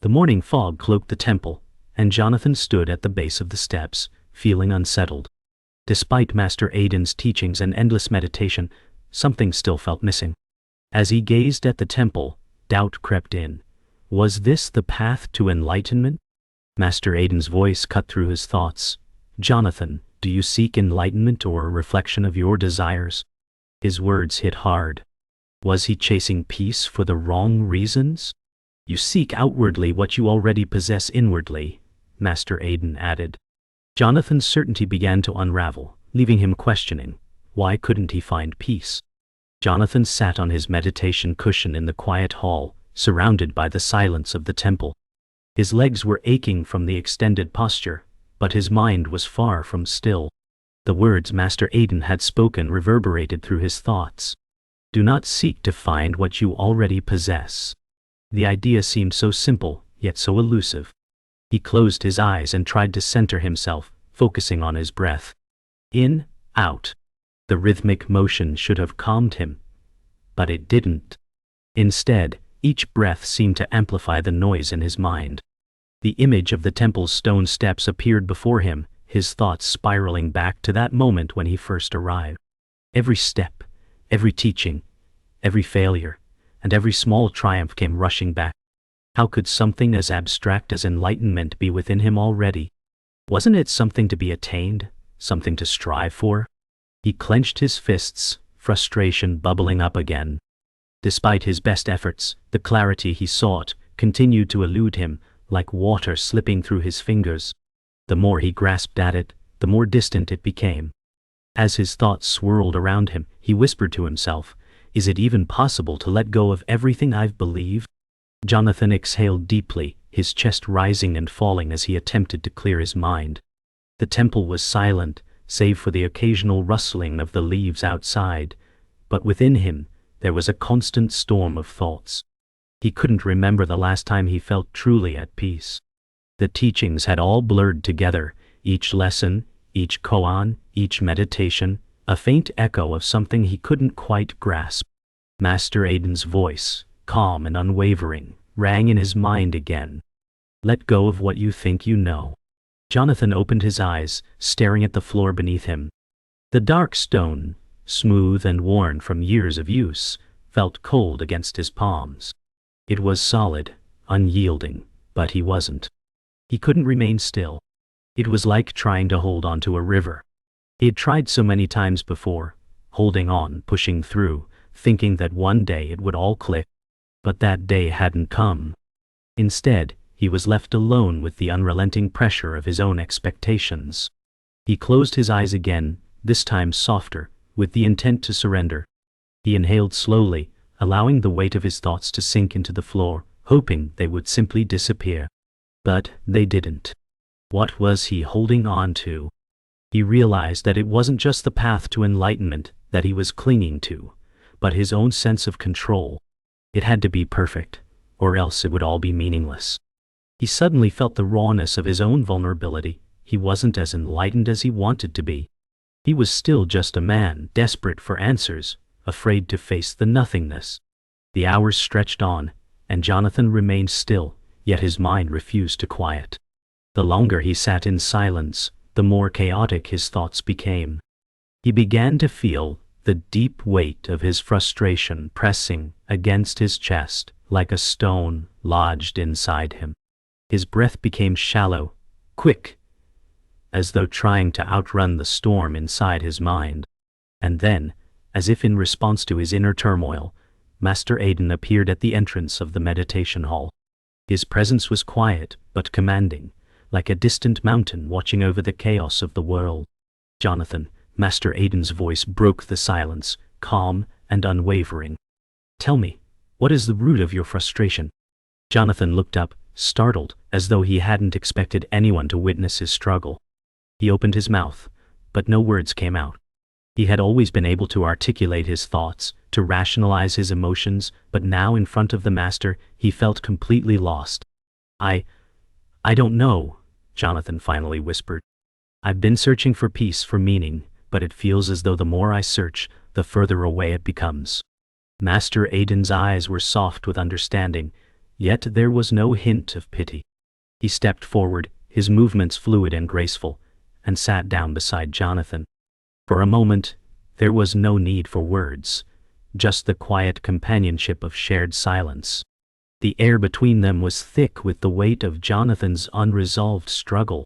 The morning fog cloaked the temple, and Jonathan stood at the base of the steps, feeling unsettled. Despite Master Aiden's teachings and endless meditation, something still felt missing. As he gazed at the temple, doubt crept in. Was this the path to enlightenment? Master Aiden's voice cut through his thoughts. "Jonathan, do you seek enlightenment or a reflection of your desires?" His words hit hard. Was he chasing peace for the wrong reasons? "You seek outwardly what you already possess inwardly," Master Aiden added. Jonathan's certainty began to unravel, leaving him questioning. Why couldn't he find peace? Jonathan sat on his meditation cushion in the quiet hall, surrounded by the silence of the temple. His legs were aching from the extended posture, but his mind was far from still. The words Master Aiden had spoken reverberated through his thoughts. "Do not seek to find what you already possess." The idea seemed so simple, yet so elusive. He closed his eyes and tried to center himself, focusing on his breath. In, out. The rhythmic motion should have calmed him, but it didn't. Instead, each breath seemed to amplify the noise in his mind. The image of the temple's stone steps appeared before him, his thoughts spiraling back to that moment when he first arrived. Every step, every teaching, every failure, and every small triumph came rushing back. How could something as abstract as enlightenment be within him already? Wasn't it something to be attained, something to strive for? He clenched his fists, frustration bubbling up again. Despite his best efforts, the clarity he sought continued to elude him, like water slipping through his fingers. The more he grasped at it, the more distant it became. As his thoughts swirled around him, he whispered to himself, "Is it even possible to let go of everything I've believed?" Jonathan exhaled deeply, his chest rising and falling as he attempted to clear his mind. The temple was silent, save for the occasional rustling of the leaves outside, but within him there was a constant storm of thoughts. He couldn't remember the last time he felt truly at peace. The teachings had all blurred together, each lesson, each koan, each meditation, a faint echo of something he couldn't quite grasp. Master Aiden's voice, calm and unwavering, rang in his mind again. "Let go of what you think you know." Jonathan opened his eyes, staring at the floor beneath him. The dark stone, smooth and worn from years of use, felt cold against his palms. It was solid, unyielding, but he wasn't. He couldn't remain still. It was like trying to hold onto a river. He had tried so many times before, holding on, pushing through, thinking that one day it would all click. But that day hadn't come. Instead, he was left alone with the unrelenting pressure of his own expectations. He closed his eyes again, this time softer, with the intent to surrender. He inhaled slowly, allowing the weight of his thoughts to sink into the floor, hoping they would simply disappear. But they didn't. What was he holding on to? He realized that it wasn't just the path to enlightenment that he was clinging to, but his own sense of control. It had to be perfect, or else it would all be meaningless. He suddenly felt the rawness of his own vulnerability. He wasn't as enlightened as he wanted to be. He was still just a man, desperate for answers, afraid to face the nothingness. The hours stretched on, and Jonathan remained still, yet his mind refused to quiet. The longer he sat in silence, the more chaotic his thoughts became. He began to feel the deep weight of his frustration pressing against his chest like a stone lodged inside him. His breath became shallow, quick, as though trying to outrun the storm inside his mind. And then, as if in response to his inner turmoil, Master Aiden appeared at the entrance of the meditation hall. His presence was quiet but commanding, like a distant mountain watching over the chaos of the world. "Jonathan," Master Aiden's voice broke the silence, calm and unwavering. "Tell me, what is the root of your frustration?" Jonathan looked up, startled, as though he hadn't expected anyone to witness his struggle. He opened his mouth, but no words came out. He had always been able to articulate his thoughts, to rationalize his emotions, but now in front of the master, he felt completely lost. I don't know," Jonathan finally whispered. "I've been searching for peace, for meaning, but it feels as though the more I search, the further away it becomes." Master Aiden's eyes were soft with understanding, Yet there was no hint of pity. He stepped forward, his movements fluid and graceful, and sat down beside Jonathan. For a moment, there was no need for words, just the quiet companionship of shared silence. The air between them was thick with the weight of Jonathan's unresolved struggle.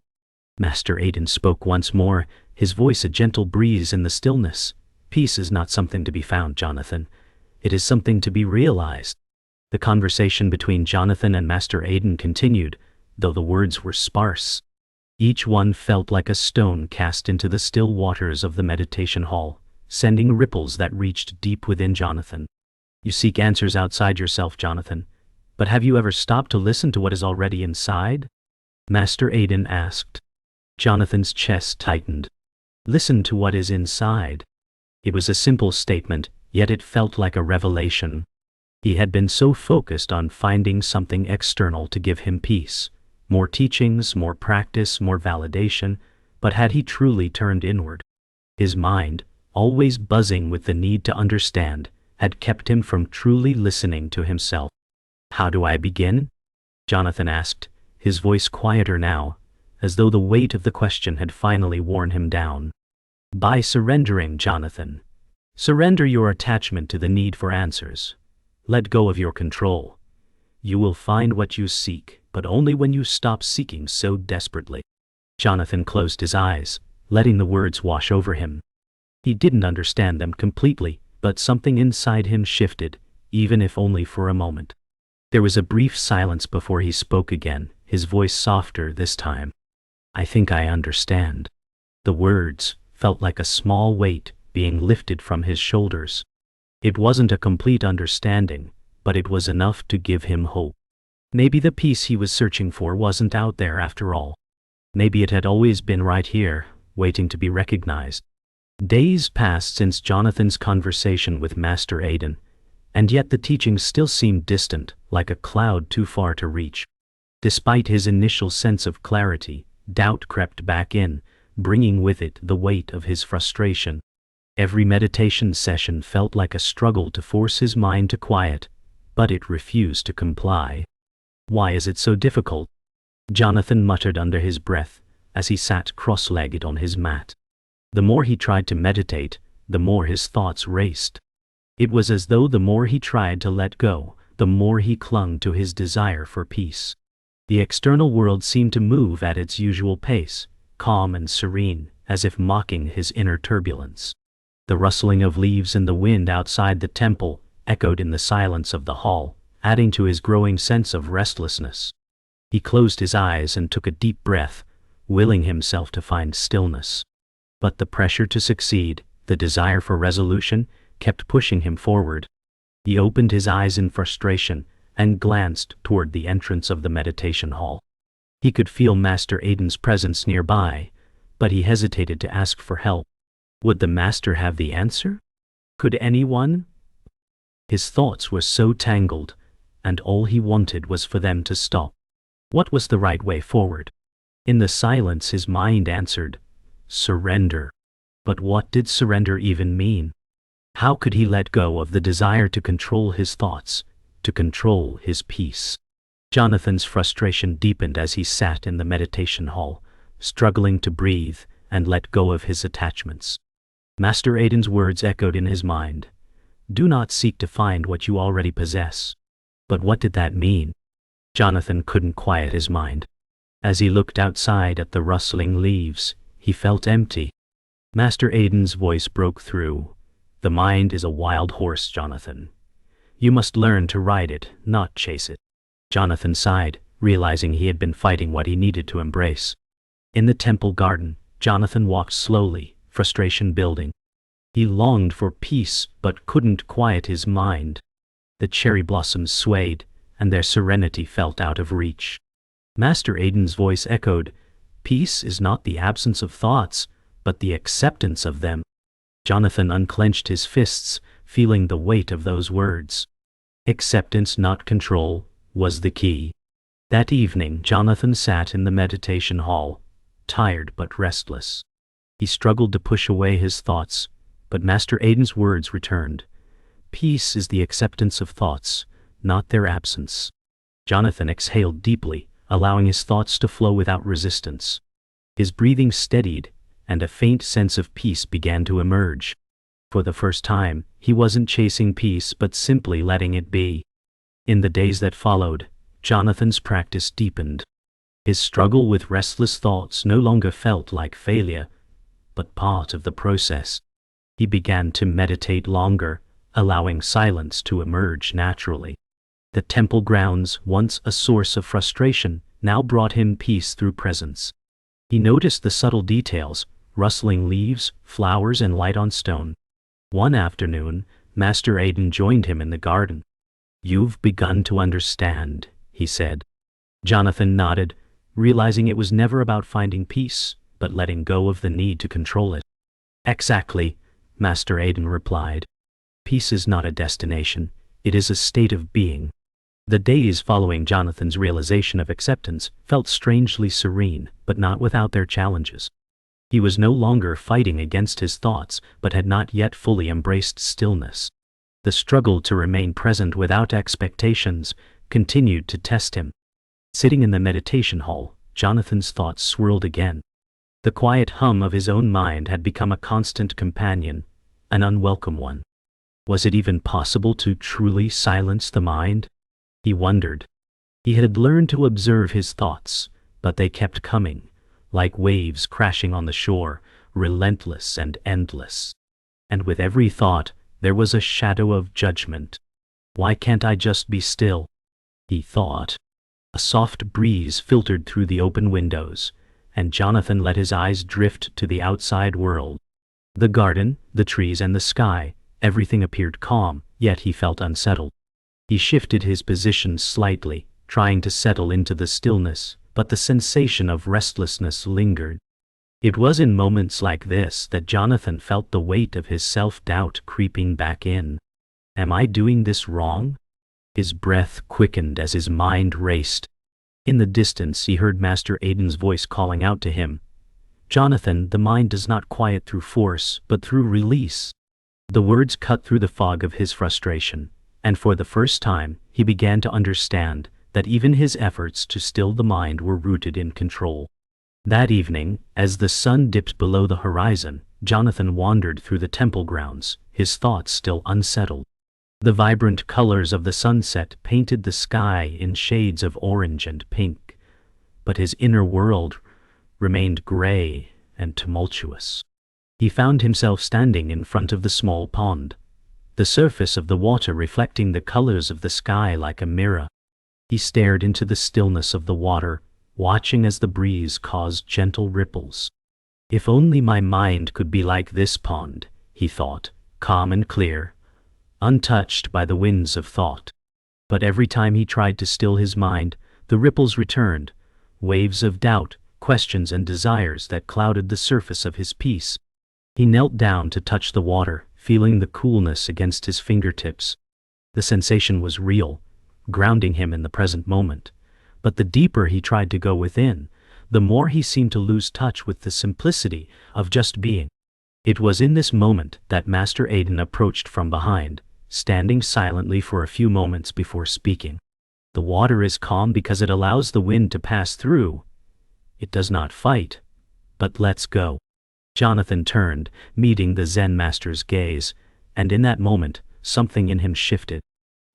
Master Aiden spoke once more, his voice a gentle breeze in the stillness. Peace is not something to be found, Jonathan. It is something to be realized. The conversation between Jonathan and Master Aiden continued, though the words were sparse. Each one felt like a stone cast into the still waters of the meditation hall, sending ripples that reached deep within Jonathan. You seek answers outside yourself, Jonathan, but have you ever stopped to listen to what is already inside? Master Aiden asked. Jonathan's chest tightened. Listen to what is inside. It was a simple statement, yet it felt like a revelation. He had been so focused on finding something external to give him peace. More teachings, more practice, more validation, but had he truly turned inward? His mind, always buzzing with the need to understand, had kept him from truly listening to himself. How do I begin? Jonathan asked, his voice quieter now, as though the weight of the question had finally worn him down. By surrendering, Jonathan. Surrender your attachment to the need for answers. Let go of your control. You will find what you seek, but only when you stop seeking so desperately. Jonathan closed his eyes, letting the words wash over him. He didn't understand them completely, but something inside him shifted, even if only for a moment. There was a brief silence before he spoke again, his voice softer this time. I think I understand. The words felt like a small weight being lifted from his shoulders. It wasn't a complete understanding, but it was enough to give him hope. Maybe the peace he was searching for wasn't out there after all. Maybe it had always been right here, waiting to be recognized. Days passed since Jonathan's conversation with Master Aiden, and yet the teachings still seemed distant, like a cloud too far to reach. Despite his initial sense of clarity, doubt crept back in, bringing with it the weight of his frustration. Every meditation session felt like a struggle to force his mind to quiet, but it refused to comply. Why is it so difficult? Jonathan muttered under his breath as he sat cross-legged on his mat. The more he tried to meditate, the more his thoughts raced. It was as though the more he tried to let go, the more he clung to his desire for peace. The external world seemed to move at its usual pace, calm and serene, as if mocking his inner turbulence. The rustling of leaves in the wind outside the temple echoed in the silence of the hall, adding to his growing sense of restlessness. He closed his eyes and took a deep breath, willing himself to find stillness. But the pressure to succeed, the desire for resolution, kept pushing him forward. He opened his eyes in frustration and glanced toward the entrance of the meditation hall. He could feel Master Aiden's presence nearby, but he hesitated to ask for help. Would the master have the answer? Could anyone? His thoughts were so tangled, and all he wanted was for them to stop. What was the right way forward? In the silence his mind answered, surrender. But what did surrender even mean? How could he let go of the desire to control his thoughts, to control his peace? Jonathan's frustration deepened as he sat in the meditation hall, struggling to breathe and let go of his attachments. Master Aiden's words echoed in his mind. Do not seek to find what you already possess. But what did that mean? Jonathan couldn't quiet his mind. As he looked outside at the rustling leaves, he felt empty. Master Aiden's voice broke through. The mind is a wild horse, Jonathan. You must learn to ride it, not chase it. Jonathan sighed, realizing he had been fighting what he needed to embrace. In the temple garden, Jonathan walked slowly, frustration building. He longed for peace but couldn't quiet his mind. The cherry blossoms swayed, and their serenity felt out of reach. Master Aiden's voice echoed, peace is not the absence of thoughts, but the acceptance of them. Jonathan unclenched his fists, feeling the weight of those words. Acceptance, not control, was the key. That evening, Jonathan sat in the meditation hall, tired but restless. He struggled to push away his thoughts, but Master Aiden's words returned. Peace is the acceptance of thoughts, not their absence. Jonathan exhaled deeply, allowing his thoughts to flow without resistance. His breathing steadied, and a faint sense of peace began to emerge. For the first time, he wasn't chasing peace but simply letting it be. In the days that followed, Jonathan's practice deepened. His struggle with restless thoughts no longer felt like failure, but part of the process. He began to meditate longer, allowing silence to emerge naturally. The temple grounds, once a source of frustration, now brought him peace through presence. He noticed the subtle details, rustling leaves, flowers, and light on stone. One afternoon, Master Aiden joined him in the garden. "You've begun to understand," he said. Jonathan nodded, realizing it was never about finding peace, but letting go of the need to control it. "Exactly," Master Aiden replied. "Peace is not a destination, it is a state of being." The days following Jonathan's realization of acceptance felt strangely serene, but not without their challenges. He was no longer fighting against his thoughts, but had not yet fully embraced stillness. The struggle to remain present without expectations continued to test him. Sitting in the meditation hall, Jonathan's thoughts swirled again. The quiet hum of his own mind had become a constant companion, an unwelcome one. Was it even possible to truly silence the mind? He wondered. He had learned to observe his thoughts, but they kept coming, like waves crashing on the shore, relentless and endless. And with every thought, there was a shadow of judgment. "Why can't I just be still?" he thought. A soft breeze filtered through the open windows, and Jonathan let his eyes drift to the outside world. The garden, the trees, and the sky, everything appeared calm, yet he felt unsettled. He shifted his position slightly, trying to settle into the stillness, but the sensation of restlessness lingered. It was in moments like this that Jonathan felt the weight of his self-doubt creeping back in. "Am I doing this wrong?" His breath quickened as his mind raced. In the distance he heard Master Aiden's voice calling out to him, "Jonathan, the mind does not quiet through force, but through release." The words cut through the fog of his frustration, and for the first time he began to understand that even his efforts to still the mind were rooted in control. That evening, as the sun dipped below the horizon, Jonathan wandered through the temple grounds, his thoughts still unsettled. The vibrant colors of the sunset painted the sky in shades of orange and pink, but his inner world remained gray and tumultuous. He found himself standing in front of the small pond, the surface of the water reflecting the colors of the sky like a mirror. He stared into the stillness of the water, watching as the breeze caused gentle ripples. "If only my mind could be like this pond," he thought, calm and clear, untouched by the winds of thought. But every time he tried to still his mind, the ripples returned, waves of doubt, questions, and desires that clouded the surface of his peace. He knelt down to touch the water, feeling the coolness against his fingertips. The sensation was real, grounding him in the present moment. But the deeper he tried to go within, the more he seemed to lose touch with the simplicity of just being. It was in this moment that Master Aiden approached from behind, standing silently for a few moments before speaking. "The water is calm because it allows the wind to pass through. It does not fight, but lets go." Jonathan turned, meeting the Zen master's gaze, and in that moment, something in him shifted.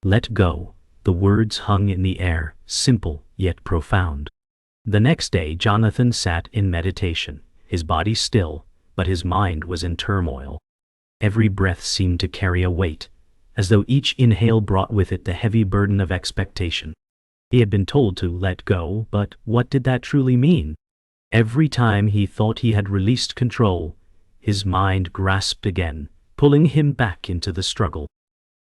"Let go." The words hung in the air, simple yet profound. The next day Jonathan sat in meditation, his body still, but his mind was in turmoil. Every breath seemed to carry a weight, as though each inhale brought with it the heavy burden of expectation. He had been told to let go, but what did that truly mean? Every time he thought he had released control, his mind grasped again, pulling him back into the struggle.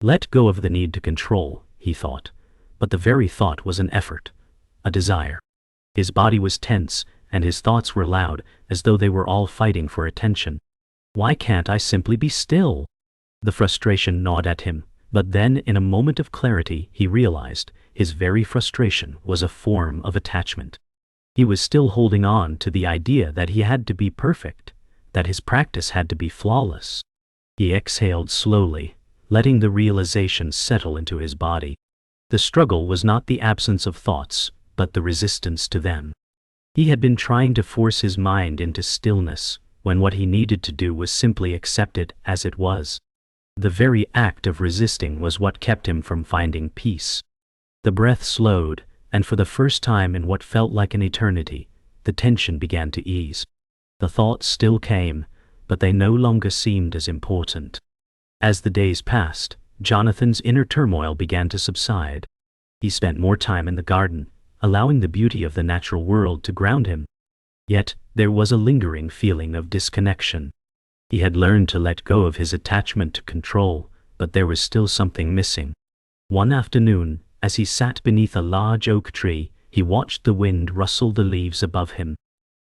Let go of the need to control, he thought, but the very thought was an effort, a desire. His body was tense, and his thoughts were loud, as though they were all fighting for attention. "Why can't I simply be still?" The frustration gnawed at him, but then in a moment of clarity he realized his very frustration was a form of attachment. He was still holding on to the idea that he had to be perfect, that his practice had to be flawless. He exhaled slowly, letting the realization settle into his body. The struggle was not the absence of thoughts, but the resistance to them. He had been trying to force his mind into stillness, when what he needed to do was simply accept it as it was. The very act of resisting was what kept him from finding peace. The breath slowed, and for the first time in what felt like an eternity, the tension began to ease. The thoughts still came, but they no longer seemed as important. As the days passed, Jonathan's inner turmoil began to subside. He spent more time in the garden, allowing the beauty of the natural world to ground him. Yet, there was a lingering feeling of disconnection. He had learned to let go of his attachment to control, but there was still something missing. One afternoon, as he sat beneath a large oak tree, he watched the wind rustle the leaves above him.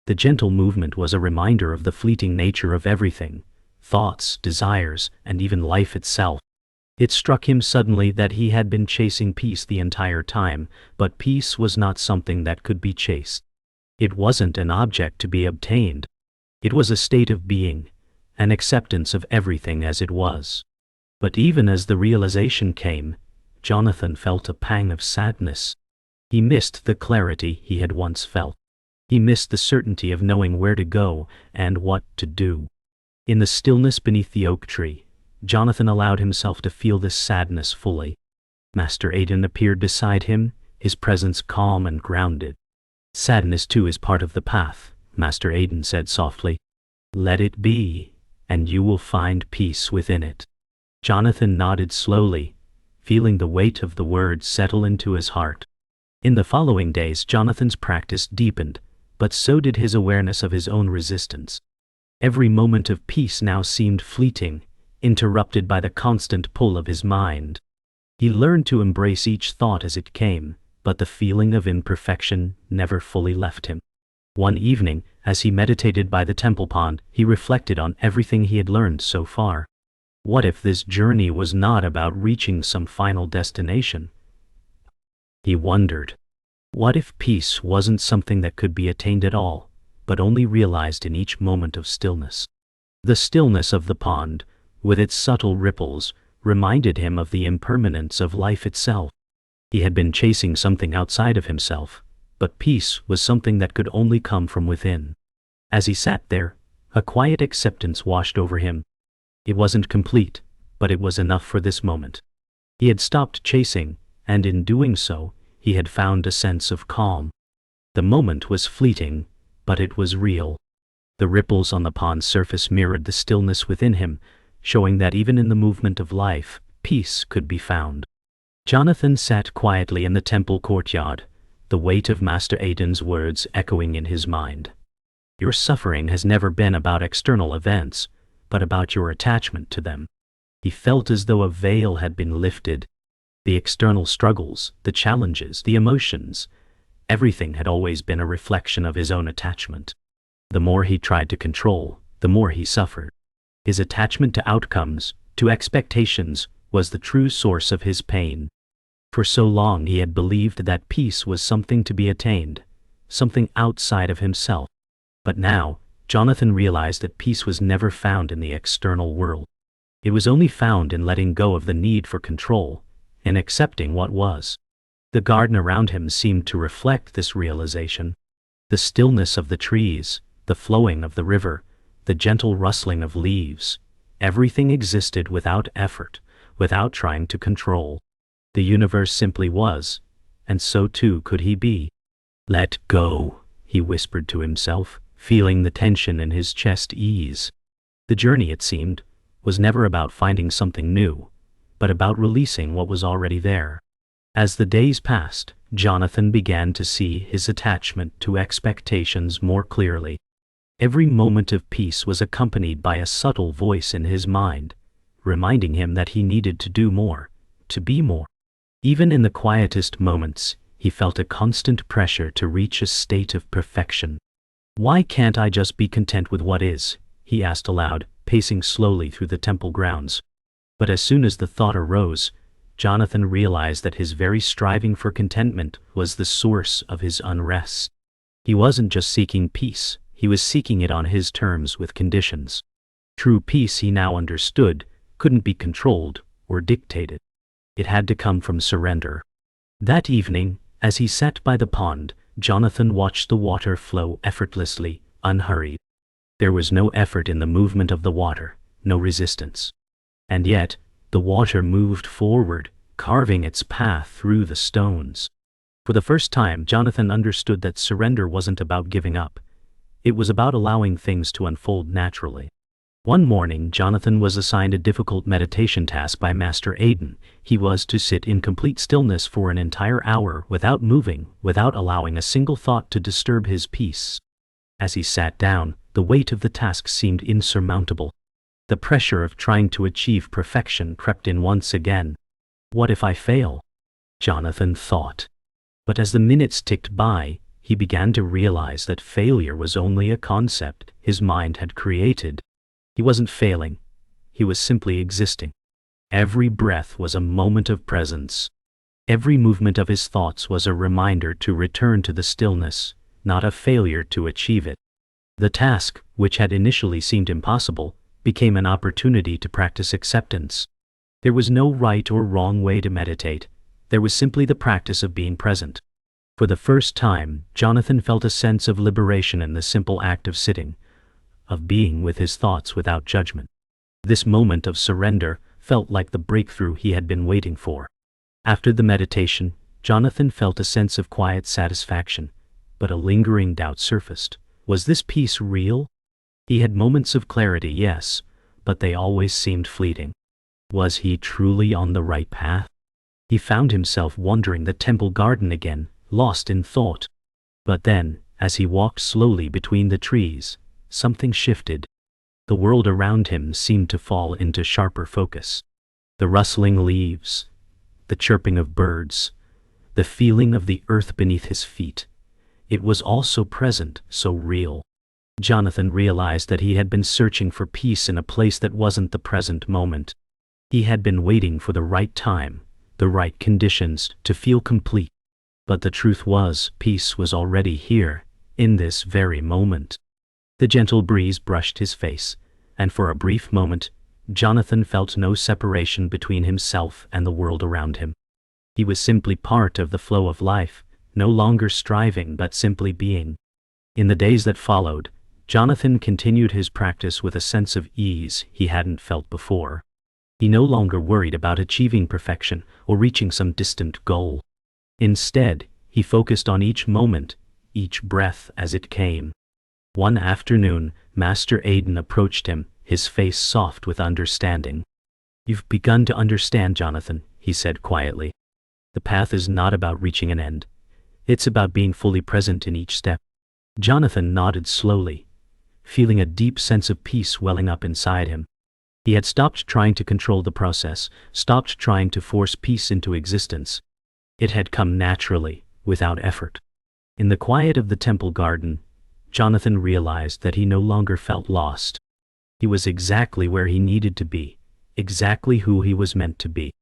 The gentle movement was a reminder of the fleeting nature of everything, thoughts, desires, and even life itself. It struck him suddenly that he had been chasing peace the entire time, but peace was not something that could be chased. It wasn't an object to be obtained. It was a state of being, an acceptance of everything as it was. But even as the realization came, Jonathan felt a pang of sadness. He missed the clarity he had once felt. He missed the certainty of knowing where to go and what to do. In the stillness beneath the oak tree, Jonathan allowed himself to feel this sadness fully. Master Aiden appeared beside him, his presence calm and grounded. "Sadness too is part of the path," Master Aiden said softly. "Let it be, and you will find peace within it." Jonathan nodded slowly, feeling the weight of the words settle into his heart. In the following days, Jonathan's practice deepened, but so did his awareness of his own resistance. Every moment of peace now seemed fleeting, interrupted by the constant pull of his mind. He learned to embrace each thought as it came, but the feeling of imperfection never fully left him. One evening, as he meditated by the temple pond, he reflected on everything he had learned so far. What if this journey was not about reaching some final destination? He wondered. What if peace wasn't something that could be attained at all, but only realized in each moment of stillness? The stillness of the pond, with its subtle ripples, reminded him of the impermanence of life itself. He had been chasing something outside of himself, but peace was something that could only come from within. As he sat there, a quiet acceptance washed over him. It wasn't complete, but it was enough for this moment. He had stopped chasing, and in doing so, he had found a sense of calm. The moment was fleeting, but it was real. The ripples on the pond's surface mirrored the stillness within him, showing that even in the movement of life, peace could be found. Jonathan sat quietly in the temple courtyard, the weight of Master Aiden's words echoing in his mind. "Your suffering has never been about external events, but about your attachment to them." He felt as though a veil had been lifted. The external struggles, the challenges, the emotions, everything had always been a reflection of his own attachment. The more he tried to control, the more he suffered. His attachment to outcomes, to expectations, was the true source of his pain. For so long he had believed that peace was something to be attained, something outside of himself. But now, Jonathan realized that peace was never found in the external world. It was only found in letting go of the need for control, in accepting what was. The garden around him seemed to reflect this realization. The stillness of the trees, the flowing of the river, the gentle rustling of leaves, everything existed without effort, without trying to control. The universe simply was, and so too could he be. "Let go," he whispered to himself, feeling the tension in his chest ease. The journey, it seemed, was never about finding something new, but about releasing what was already there. As the days passed, Jonathan began to see his attachment to expectations more clearly. Every moment of peace was accompanied by a subtle voice in his mind, reminding him that he needed to do more, to be more. Even in the quietest moments, he felt a constant pressure to reach a state of perfection. "Why can't I just be content with what is?" he asked aloud, pacing slowly through the temple grounds. But as soon as the thought arose, Jonathan realized that his very striving for contentment was the source of his unrest. He wasn't just seeking peace, he was seeking it on his terms with conditions. True peace, he now understood, couldn't be controlled or dictated. It had to come from surrender. That evening, as he sat by the pond, Jonathan watched the water flow effortlessly, unhurried. There was no effort in the movement of the water, no resistance. And yet, the water moved forward, carving its path through the stones. For the first time, Jonathan understood that surrender wasn't about giving up. It was about allowing things to unfold naturally. One morning, Jonathan was assigned a difficult meditation task by Master Aiden. He was to sit in complete stillness for an entire hour without moving, without allowing a single thought to disturb his peace. As he sat down, the weight of the task seemed insurmountable. The pressure of trying to achieve perfection crept in once again. What if I fail? Jonathan thought. But as the minutes ticked by, he began to realize that failure was only a concept his mind had created. He wasn't failing. He was simply existing. Every breath was a moment of presence. Every movement of his thoughts was a reminder to return to the stillness, not a failure to achieve it. The task, which had initially seemed impossible, became an opportunity to practice acceptance. There was no right or wrong way to meditate. There was simply the practice of being present. For the first time, Jonathan felt a sense of liberation in the simple act of sitting, of being with his thoughts without judgment. This moment of surrender felt like the breakthrough he had been waiting for. After the meditation, Jonathan felt a sense of quiet satisfaction, but a lingering doubt surfaced. Was this peace real? He had moments of clarity, yes, but they always seemed fleeting. Was he truly on the right path? He found himself wandering the temple garden again, lost in thought. But then, as he walked slowly between the trees, something shifted. The world around him seemed to fall into sharper focus. The rustling leaves, the chirping of birds, the feeling of the earth beneath his feet. It was all so present, so real. Jonathan realized that he had been searching for peace in a place that wasn't the present moment. He had been waiting for the right time, the right conditions, to feel complete. But the truth was, peace was already here, in this very moment. The gentle breeze brushed his face, and for a brief moment, Jonathan felt no separation between himself and the world around him. He was simply part of the flow of life, no longer striving but simply being. In the days that followed, Jonathan continued his practice with a sense of ease he hadn't felt before. He no longer worried about achieving perfection or reaching some distant goal. Instead, he focused on each moment, each breath as it came. One afternoon, Master Aiden approached him, his face soft with understanding. "You've begun to understand, Jonathan," he said quietly. "The path is not about reaching an end. It's about being fully present in each step." Jonathan nodded slowly, feeling a deep sense of peace welling up inside him. He had stopped trying to control the process, stopped trying to force peace into existence. It had come naturally, without effort. In the quiet of the temple garden, Jonathan realized that he no longer felt lost. He was exactly where he needed to be, exactly who he was meant to be.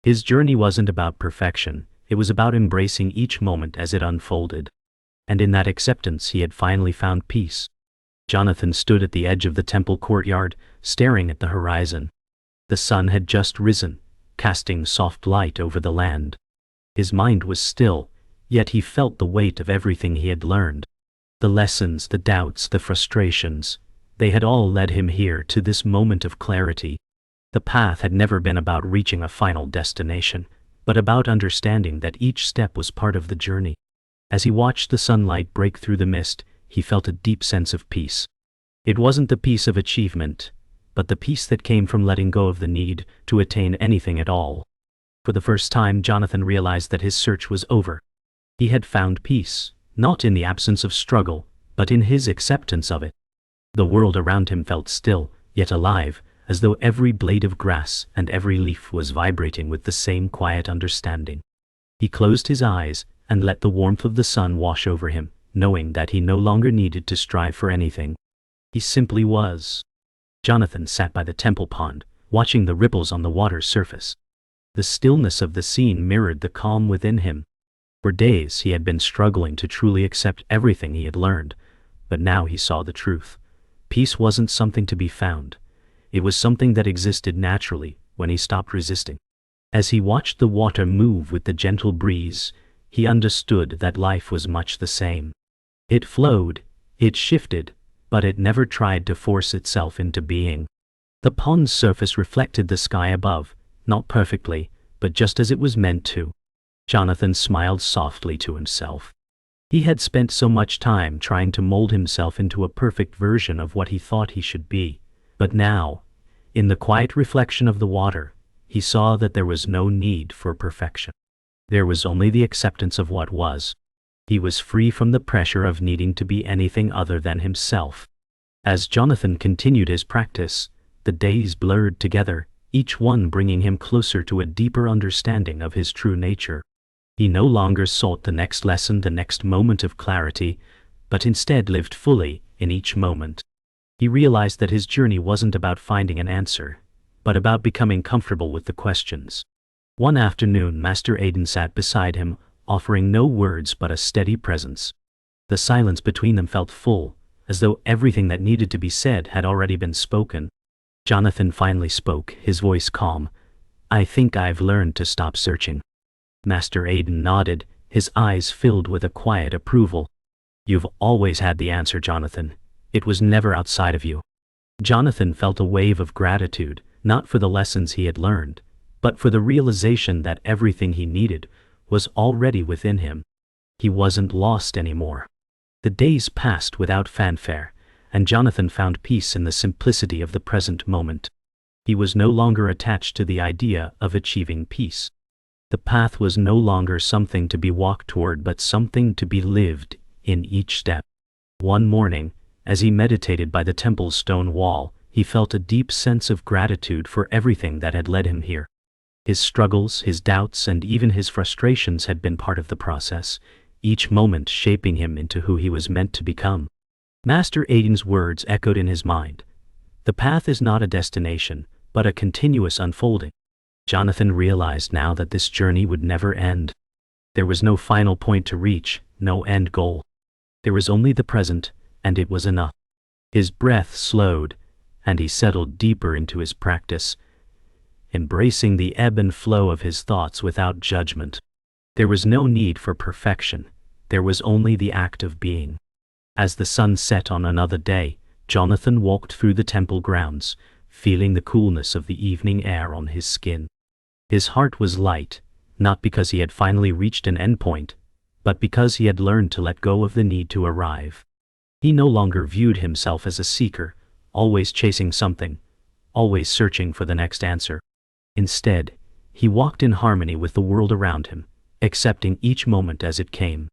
His journey wasn't about perfection, it was about embracing each moment as it unfolded. And in that acceptance he had finally found peace. Jonathan stood at the edge of the temple courtyard, staring at the horizon. The sun had just risen, casting soft light over the land. His mind was still, yet he felt the weight of everything he had learned. The lessons, the doubts, the frustrations, they had all led him here to this moment of clarity. The path had never been about reaching a final destination, but about understanding that each step was part of the journey. As he watched the sunlight break through the mist, he felt a deep sense of peace. It wasn't the peace of achievement, but the peace that came from letting go of the need to attain anything at all. For the first time, Jonathan realized that his search was over. He had found peace, not in the absence of struggle, but in his acceptance of it. The world around him felt still, yet alive, as though every blade of grass and every leaf was vibrating with the same quiet understanding. He closed his eyes and let the warmth of the sun wash over him, knowing that he no longer needed to strive for anything. He simply was. Jonathan sat by the temple pond, watching the ripples on the water's surface. The stillness of the scene mirrored the calm within him. For days he had been struggling to truly accept everything he had learned, but now he saw the truth. Peace wasn't something to be found. It was something that existed naturally when he stopped resisting. As he watched the water move with the gentle breeze, he understood that life was much the same. It flowed, it shifted, but it never tried to force itself into being. The pond's surface reflected the sky above, not perfectly, but just as it was meant to. Jonathan smiled softly to himself. He had spent so much time trying to mold himself into a perfect version of what he thought he should be, but now, in the quiet reflection of the water, he saw that there was no need for perfection. There was only the acceptance of what was. He was free from the pressure of needing to be anything other than himself. As Jonathan continued his practice, the days blurred together, each one bringing him closer to a deeper understanding of his true nature. He no longer sought the next lesson, the next moment of clarity, but instead lived fully in each moment. He realized that his journey wasn't about finding an answer, but about becoming comfortable with the questions. One afternoon, Master Aiden sat beside him, offering no words but a steady presence. The silence between them felt full, as though everything that needed to be said had already been spoken. Jonathan finally spoke, his voice calm. "I think I've learned to stop searching." Master Aiden nodded, his eyes filled with a quiet approval. "You've always had the answer, Jonathan. It was never outside of you." Jonathan felt a wave of gratitude, not for the lessons he had learned, but for the realization that everything he needed was already within him. He wasn't lost anymore. The days passed without fanfare, and Jonathan found peace in the simplicity of the present moment. He was no longer attached to the idea of achieving peace. The path was no longer something to be walked toward, but something to be lived in each step. One morning, as he meditated by the temple's stone wall, he felt a deep sense of gratitude for everything that had led him here. His struggles, his doubts, and even his frustrations had been part of the process, each moment shaping him into who he was meant to become. Master Aiden's words echoed in his mind. The path is not a destination, but a continuous unfolding. Jonathan realized now that this journey would never end. There was no final point to reach, no end goal. There was only the present, and it was enough. His breath slowed, and he settled deeper into his practice, embracing the ebb and flow of his thoughts without judgment. There was no need for perfection. There was only the act of being. As the sun set on another day, Jonathan walked through the temple grounds, feeling the coolness of the evening air on his skin. His heart was light, not because he had finally reached an endpoint, but because he had learned to let go of the need to arrive. He no longer viewed himself as a seeker, always chasing something, always searching for the next answer. Instead, he walked in harmony with the world around him, accepting each moment as it came.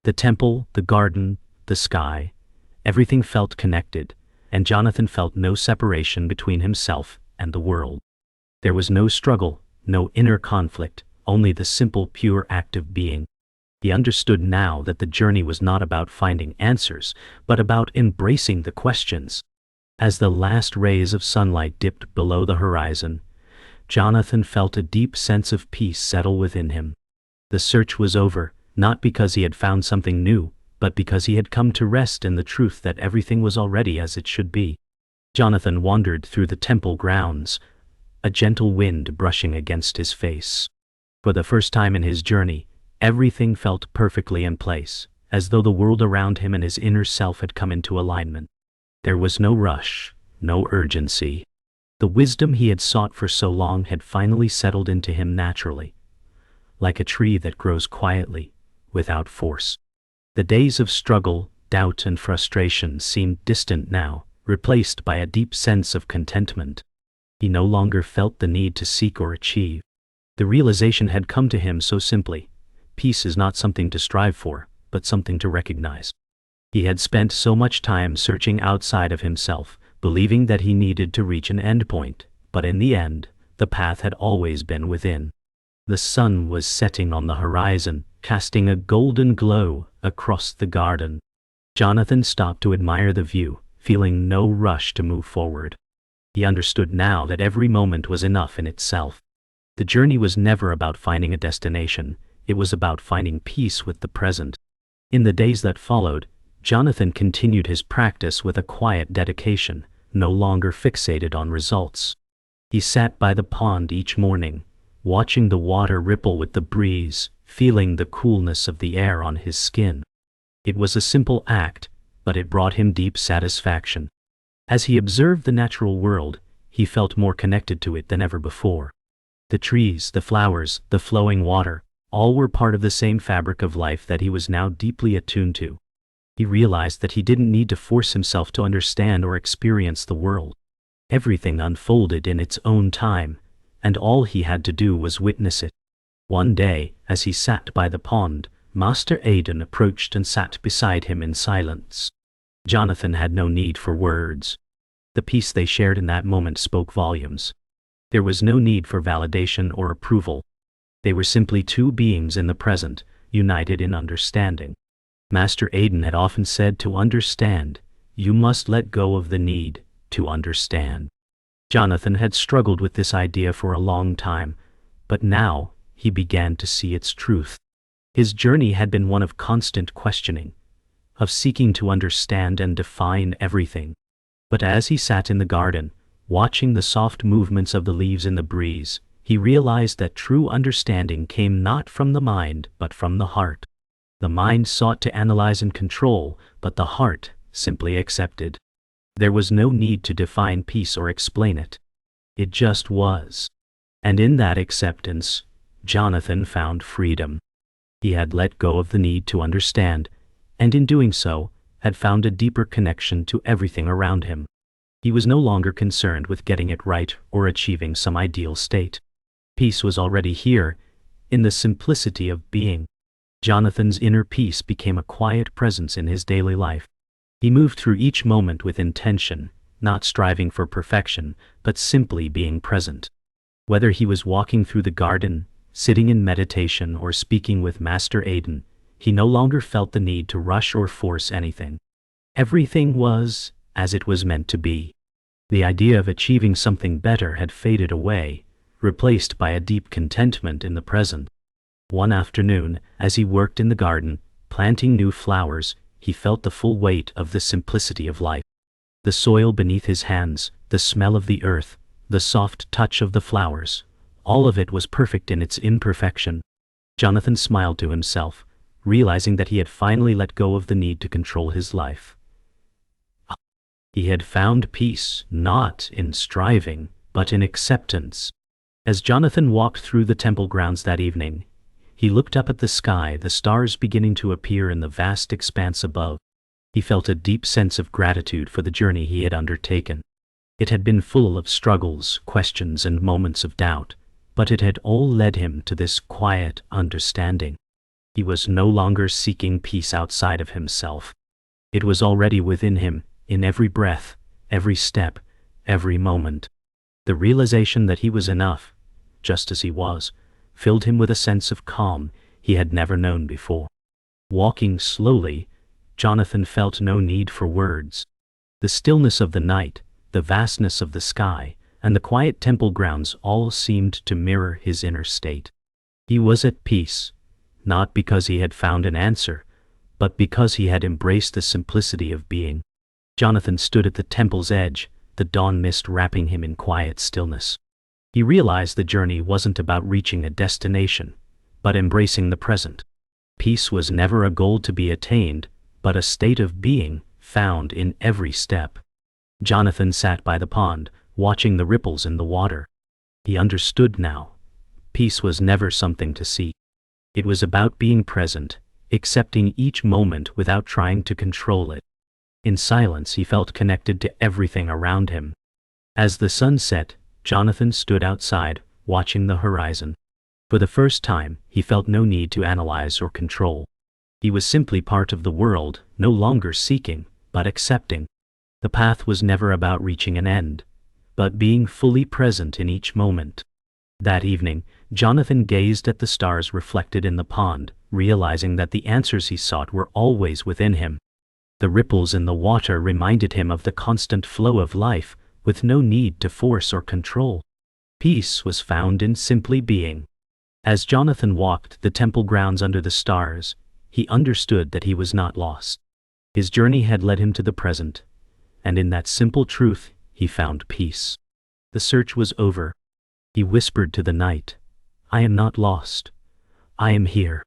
The temple, the garden, the sky, everything felt connected, and Jonathan felt no separation between himself and the world. There was no struggle, no inner conflict, only the simple, pure act of being. He understood now that the journey was not about finding answers, but about embracing the questions. As the last rays of sunlight dipped below the horizon, Jonathan felt a deep sense of peace settle within him. The search was over, not because he had found something new, but because he had come to rest in the truth that everything was already as it should be. Jonathan wandered through the temple grounds, a gentle wind brushing against his face. For the first time in his journey, everything felt perfectly in place, as though the world around him and his inner self had come into alignment. There was no rush, no urgency. The wisdom he had sought for so long had finally settled into him naturally, like a tree that grows quietly, without force. The days of struggle, doubt, and frustration seemed distant now, replaced by a deep sense of contentment. He no longer felt the need to seek or achieve. The realization had come to him so simply. Peace is not something to strive for, but something to recognize. He had spent so much time searching outside of himself, believing that he needed to reach an endpoint, but in the end, the path had always been within. The sun was setting on the horizon, casting a golden glow across the garden. Jonathan stopped to admire the view, feeling no rush to move forward. He understood now that every moment was enough in itself. The journey was never about finding a destination, it was about finding peace with the present. In the days that followed, Jonathan continued his practice with a quiet dedication, no longer fixated on results. He sat by the pond each morning, watching the water ripple with the breeze, feeling the coolness of the air on his skin. It was a simple act, but it brought him deep satisfaction. As he observed the natural world, he felt more connected to it than ever before. The trees, the flowers, the flowing water, all were part of the same fabric of life that he was now deeply attuned to. He realized that he didn't need to force himself to understand or experience the world. Everything unfolded in its own time, and all he had to do was witness it. One day, as he sat by the pond, Master Aiden approached and sat beside him in silence. Jonathan had no need for words. The peace they shared in that moment spoke volumes. There was no need for validation or approval. They were simply two beings in the present, united in understanding. Master Aiden had often said, to understand, you must let go of the need to understand. Jonathan had struggled with this idea for a long time, but now he began to see its truth. His journey had been one of constant questioning, of seeking to understand and define everything. But as he sat in the garden, watching the soft movements of the leaves in the breeze, he realized that true understanding came not from the mind, but from the heart. The mind sought to analyze and control, but the heart simply accepted. There was no need to define peace or explain it. It just was. And in that acceptance, Jonathan found freedom. He had let go of the need to understand, and in doing so, had found a deeper connection to everything around him. He was no longer concerned with getting it right or achieving some ideal state. Peace was already here, in the simplicity of being. Jonathan's inner peace became a quiet presence in his daily life. He moved through each moment with intention, not striving for perfection, but simply being present. Whether he was walking through the garden, sitting in meditation, or speaking with Master Aiden, he no longer felt the need to rush or force anything. Everything was as it was meant to be. The idea of achieving something better had faded away, replaced by a deep contentment in the present. One afternoon, as he worked in the garden, planting new flowers, he felt the full weight of the simplicity of life. The soil beneath his hands, the smell of the earth, the soft touch of the flowers, all of it was perfect in its imperfection. Jonathan smiled to himself, realizing that he had finally let go of the need to control his life. He had found peace, not in striving, but in acceptance. As Jonathan walked through the temple grounds that evening, he looked up at the sky, the stars beginning to appear in the vast expanse above. He felt a deep sense of gratitude for the journey he had undertaken. It had been full of struggles, questions, and moments of doubt, but it had all led him to this quiet understanding. He was no longer seeking peace outside of himself. It was already within him, in every breath, every step, every moment. The realization that he was enough, just as he was, filled him with a sense of calm he had never known before. Walking slowly, Jonathan felt no need for words. The stillness of the night, the vastness of the sky, and the quiet temple grounds all seemed to mirror his inner state. He was at peace, not because he had found an answer, but because he had embraced the simplicity of being. Jonathan stood at the temple's edge, the dawn mist wrapping him in quiet stillness. He realized the journey wasn't about reaching a destination, but embracing the present. Peace was never a goal to be attained, but a state of being found in every step. Jonathan sat by the pond, watching the ripples in the water. He understood now. Peace was never something to seek. It was about being present, accepting each moment without trying to control it. In silence, he felt connected to everything around him. As the sun set, Jonathan stood outside, watching the horizon. For the first time, he felt no need to analyze or control. He was simply part of the world, no longer seeking, but accepting. The path was never about reaching an end, but being fully present in each moment. That evening, Jonathan gazed at the stars reflected in the pond, realizing that the answers he sought were always within him. The ripples in the water reminded him of the constant flow of life, with no need to force or control. Peace was found in simply being. As Jonathan walked the temple grounds under the stars, he understood that he was not lost. His journey had led him to the present, and in that simple truth, he found peace. The search was over. He whispered to the night, I am not lost. I am here.